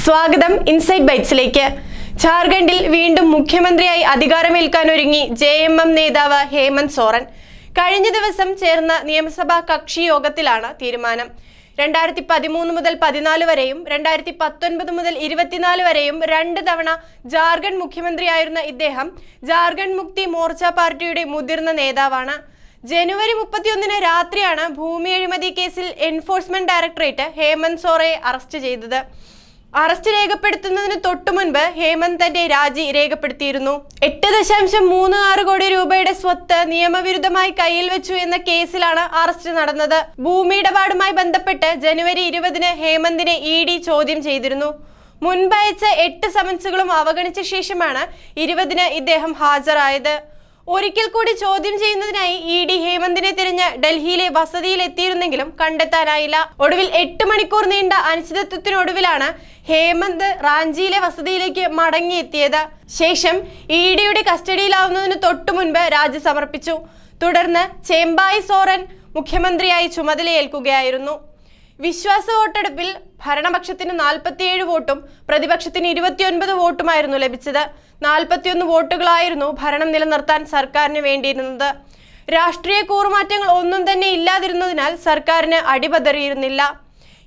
സ്വാഗതം ഇൻസൈറ്റ് ബൈറ്റ്സിലേക്ക്. ജാർഖണ്ഡിൽ വീണ്ടും മുഖ്യമന്ത്രിയായി അധികാരമേൽക്കാനൊരുങ്ങി JMM നേതാവ് ഹേമന്ത് സോറൻ. കഴിഞ്ഞ ദിവസം ചേർന്ന നിയമസഭാ കക്ഷി യോഗത്തിലാണ് തീരുമാനം. 2013 മുതൽ 14 വരെയും 2019 മുതൽ 24 വരെയും 2 തവണ ജാർഖണ്ഡ് മുഖ്യമന്ത്രിയായിരുന്ന ഇദ്ദേഹം ജാർഖണ്ഡ് മുക്തി മോർച്ച പാർട്ടിയുടെ മുതിർന്ന നേതാവാണ്. ജനുവരി 31 രാത്രിയാണ് ഭൂമി അഴിമതി കേസിൽ എൻഫോഴ്സ്മെന്റ് ഡയറക്ടറേറ്റ് ഹേമന്ത് സോറയെ അറസ്റ്റ് ചെയ്തത്. അറസ്റ്റ് രേഖപ്പെടുത്തുന്നതിന് തൊട്ടു മുൻപ് ഹേമന്ത് തന്റെ രാജി രേഖപ്പെടുത്തിയിരുന്നു. 8.36 കോടി രൂപയുടെ സ്വത്ത് നിയമവിരുദ്ധമായി കയ്യിൽ വെച്ചു എന്ന കേസിലാണ് അറസ്റ്റ് നടന്നത്. ഭൂമി ഇടപാടുമായി ബന്ധപ്പെട്ട് ജനുവരി 20 ഹേമന്തിനെ ED ചോദ്യം ചെയ്തിരുന്നു. മുൻപ് അയച്ച 8 സമൻസുകളും അവഗണിച്ച ശേഷമാണ് 20 ഇദ്ദേഹം ഹാജരായത്. ഒരിക്കൽ കൂടി ചോദ്യം ചെയ്യുന്നതിനായി ED ഹേമന്തിനെ തിരഞ്ഞ് ഡൽഹിയിലെ വസതിയിൽ എത്തിയിരുന്നെങ്കിലും കണ്ടെത്താനായില്ല. ഒടുവിൽ 8 മണിക്കൂർ നീണ്ട അനിശ്ചിതത്വത്തിനൊടുവിലാണ് ഹേമന്ത് റാഞ്ചിയിലെ വസതിയിലേക്ക് മടങ്ങിയെത്തിയത്. ശേഷം EDയുടെ കസ്റ്റഡിയിലാവുന്നതിന് തൊട്ടു മുൻപ് രാജി സമർപ്പിച്ചു. തുടർന്ന് ചേംബായി സോറൻ മുഖ്യമന്ത്രിയായി ചുമതലയേൽക്കുകയായിരുന്നു. വിശ്വാസ വോട്ടെടുപ്പിൽ ഭരണപക്ഷത്തിന് 47 വോട്ടും പ്രതിപക്ഷത്തിന് 29 വോട്ടുമായിരുന്നു ലഭിച്ചത്. 41 വോട്ടുകളായിരുന്നു ഭരണം നിലനിർത്താൻ സർക്കാരിന് വേണ്ടിയിരുന്നത്. രാഷ്ട്രീയ കൂറുമാറ്റങ്ങൾ ഒന്നും തന്നെ ഇല്ലാതിരുന്നതിനാൽ സർക്കാരിന് അടിപതറിയിരുന്നില്ല.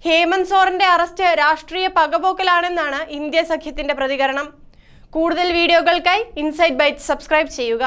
ഹേമന്ത് സോറന്റെ അറസ്റ്റ് രാഷ്ട്രീയ പകപോക്കലാണെന്നാണ് ഇന്ത്യ സഖ്യത്തിന്റെ പ്രതികരണം. കൂടുതൽ വീഡിയോകൾക്കായി ഇൻസൈറ്റ് ബൈറ്റ് സബ്സ്ക്രൈബ് ചെയ്യുക.